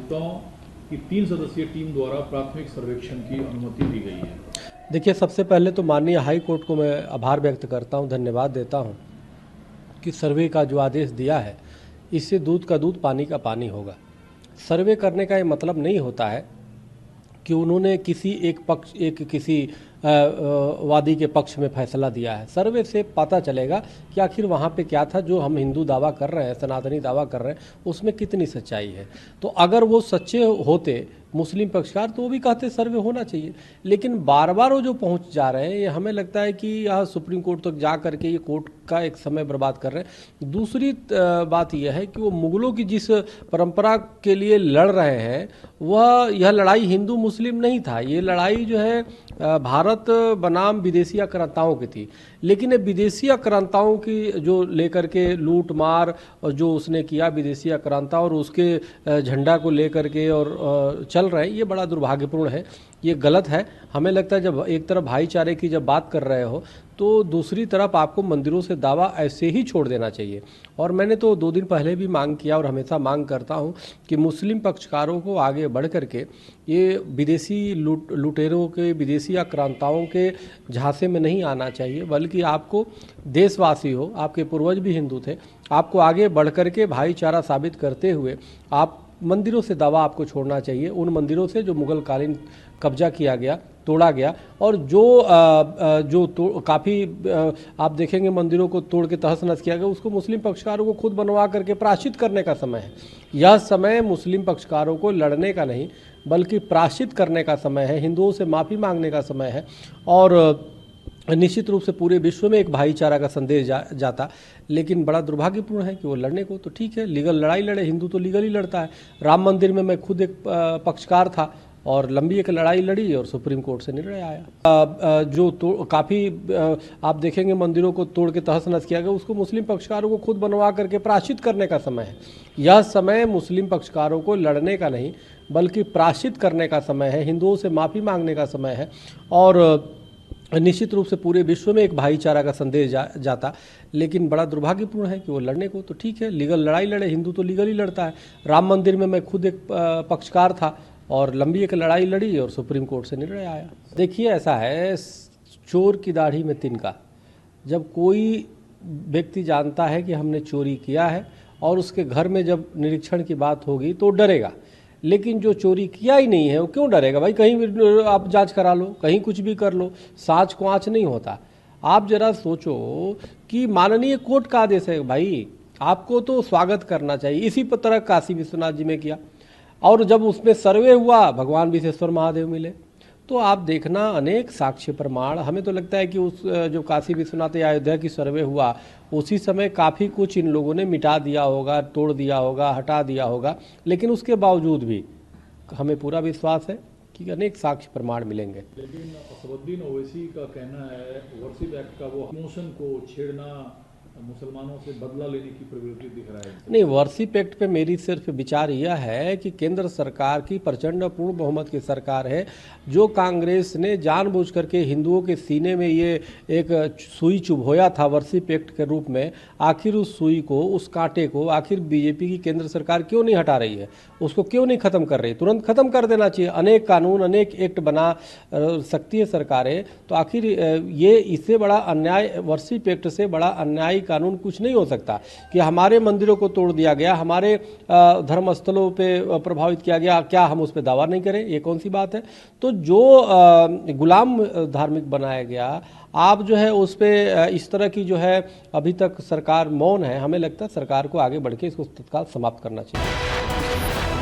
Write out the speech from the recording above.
आयुक्तों की 3 सदस्यीय टीम द्वारा प्राथमिक सर्वेक्षण की अनुमति दी गई है। देखिए, सबसे पहले तो माननीय हाई कोर्ट को मैं आभार व्यक्त करता हूं, धन्यवाद देता हूं कि सर्वे का जो आदेश दिया है इससे दूध का दूध पानी का पानी होगा। सर्वे करने का ये मतलब नहीं होता है कि उन्होंने किसी वादी के पक्ष में फैसला दिया है। सर्वे से पता चलेगा कि आखिर वहाँ पे क्या था जो हम हिंदू दावा कर रहे हैं, सनातनी दावा कर रहे हैं, उसमें कितनी सच्चाई है। तो अगर वो सच्चे होते मुस्लिम पक्षकार तो वो भी कहते सर्वे होना चाहिए, लेकिन बार बार वो जो पहुंच जा रहे हैं, ये हमें लगता है कि यह सुप्रीम कोर्ट तक जा करके ये कोर्ट का एक समय बर्बाद कर रहे हैं। दूसरी बात यह है कि वो मुगलों की जिस परंपरा के लिए लड़ रहे हैं वह यह लड़ाई हिंदू मुस्लिम नहीं था, ये लड़ाई जो है भारत बनाम विदेशी आक्रांताओं की थी। लेकिन ये विदेशी आक्रांताओं की जो लेकर के लूट मार और जो उसने किया विदेशी आक्रांता और उसके झंडा को लेकर के और चल रहे हैं, ये बड़ा दुर्भाग्यपूर्ण है, ये गलत है। हमें लगता है जब एक तरफ भाईचारे की जब बात कर रहे हो तो दूसरी तरफ आपको मंदिरों से दावा ऐसे ही छोड़ देना चाहिए। और मैंने तो 2 दिन पहले भी मांग किया और हमेशा मांग करता हूं कि मुस्लिम पक्षकारों को आगे बढ़ करके ये विदेशी लुटेरों के, विदेशी आक्रांताओं के झांसे में नहीं आना चाहिए, बल्कि आपको देशवासी हो, आपके पूर्वज भी हिंदू थे, आपको आगे बढ़ करके भाईचारा साबित करते हुए आप मंदिरों से दावा आपको छोड़ना चाहिए। उन मंदिरों से जो मुगल कालीन कब्जा किया गया, तोड़ा गया, और जो काफ़ी आप देखेंगे मंदिरों को तोड़ के तहस नहस किया गया, उसको मुस्लिम पक्षकारों को खुद बनवा करके प्रायश्चित करने का समय है। यह समय मुस्लिम पक्षकारों को लड़ने का नहीं बल्कि प्रायश्चित करने का समय है, हिंदुओं से माफ़ी मांगने का समय है। और निश्चित रूप से पूरे विश्व में एक भाईचारा का संदेश जाता, लेकिन बड़ा दुर्भाग्यपूर्ण है कि वो लड़ने को तो ठीक है, लीगल लड़ाई लड़े, हिंदू तो लीगल ही लड़ता है। राम मंदिर में मैं खुद एक पक्षकार था और लंबी एक लड़ाई लड़ी और सुप्रीम कोर्ट से निर्णय आया। काफ़ी आप देखेंगे मंदिरों को तोड़ के तहस नहस किया गया, उसको मुस्लिम पक्षकारों को खुद बनवा करके प्रायश्चित करने का समय है। यह समय मुस्लिम पक्षकारों को लड़ने का नहीं बल्कि प्रायश्चित करने का समय है, हिंदुओं से माफ़ी मांगने का समय है। और निश्चित रूप से पूरे विश्व में एक भाईचारा का संदेश जाता, लेकिन बड़ा दुर्भाग्यपूर्ण है कि वो लड़ने को तो ठीक है, लीगल लड़ाई लड़े, हिंदू तो लीगल ही लड़ता है। राम मंदिर में मैं खुद एक पक्षकार था और लंबी एक लड़ाई लड़ी और सुप्रीम कोर्ट से निर्णय आया। देखिए, ऐसा है, चोर की दाढ़ी में तिनका। जब कोई व्यक्ति जानता है कि हमने चोरी किया है और उसके घर में जब निरीक्षण की बात होगी तो डरेगा, लेकिन जो चोरी किया ही नहीं है वो क्यों डरेगा? भाई कहीं भी आप जांच करा लो, कहीं कुछ भी कर लो, सांच को आँच नहीं होता। आप जरा सोचो कि माननीय कोर्ट का आदेश है, भाई आपको तो स्वागत करना चाहिए। इसी तरह काशी विश्वनाथ जी में किया और जब उसमें सर्वे हुआ भगवान विश्वेश्वर महादेव मिले। तो आप देखना अनेक साक्ष्य प्रमाण, हमें तो लगता है कि उस जो काशी विश्वनाथ या अयोध्या की सर्वे हुआ उसी समय काफ़ी कुछ इन लोगों ने मिटा दिया होगा, तोड़ दिया होगा, हटा दिया होगा, लेकिन उसके बावजूद भी हमें पूरा विश्वास है कि अनेक साक्ष्य प्रमाण मिलेंगे। लेकिन असदुद्दीन ओवैसी का कहना है वर्शिप एक्ट का वो मोशन को छेड़ना, मुसलमानों से बदला लेने की प्रवृत्ति दिख रहा है। नहीं, वर्शिप एक्ट पे मेरी सिर्फ विचार यह है कि केंद्र सरकार की प्रचंड पूर्ण बहुमत की सरकार है, जो कांग्रेस ने जानबूझ करके हिंदुओं के सीने में ये एक सुई चुभोया था वर्शिप एक्ट के रूप में, आखिर उस सुई को, उस कांटे को आखिर बीजेपी की केंद्र सरकार क्यों नहीं हटा रही है? उसको क्यों नहीं ख़त्म कर रही? तुरंत ख़त्म कर देना चाहिए। अनेक कानून, अनेक एक्ट बना सकती है सरकारें, तो आखिर ये इससे बड़ा अन्याय, वर्शिप एक्ट से बड़ा अन्यायी कानून कुछ नहीं हो सकता कि हमारे मंदिरों को तोड़ दिया गया, हमारे धर्मस्थलों पे प्रभावित किया गया, क्या हम उस पर दावा नहीं करें? ये कौन सी बात है? तो जो गुलाम धार्मिक बनाया गया, आप जो है उस पर इस तरह की जो है अभी तक सरकार मौन है। हमें लगता है सरकार को आगे बढ़ के इसको तत्काल समाप्त करना चाहिए।